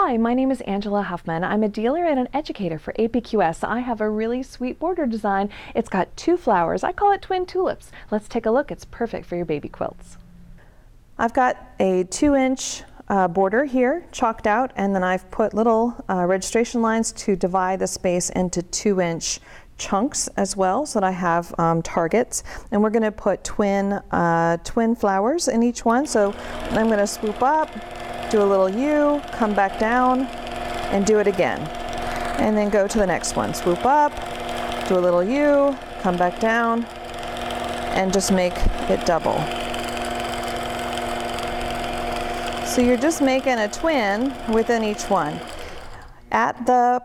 Hi, my name is Angela Huffman. I'm a dealer and an educator for APQS. I have a really sweet border design. It's got 2 flowers. I call it twin tulips. Let's take a look. It's perfect for your baby quilts. I've got a 2-inch border here chalked out, and then I've put little registration lines to divide the space into 2-inch chunks as well, so that I have targets. And we're going to put twin flowers in each one. So I'm going to swoop up, do a little U, come back down, and do it again. And then go to the next one. Swoop up, do a little U, come back down, and just make it double. So you're just making a twin within each one. At the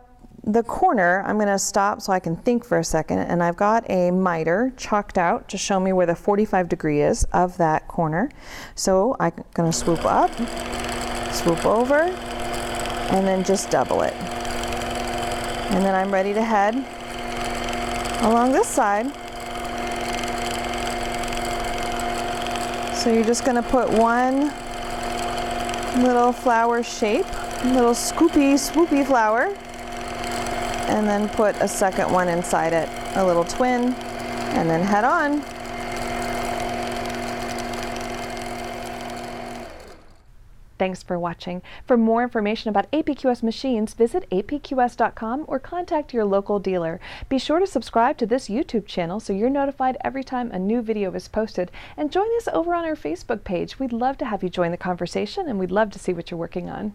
corner, I'm going to stop so I can think for a second, and I've got a miter chalked out to show me where the 45 degree is of that corner. So I'm going to swoop up, swoop over, and then just double it. And then I'm ready to head along this side. So you're just going to put one little flower shape, little scoopy, swoopy flower, and then put a second one inside it, a little twin, and then head on. Thanks for watching. For more information about APQS machines, visit apqs.com or contact your local dealer. Be sure to subscribe to this YouTube channel so you're notified every time a new video is posted, and join us over on our Facebook page. We'd love to have you join the conversation, and we'd love to see what you're working on.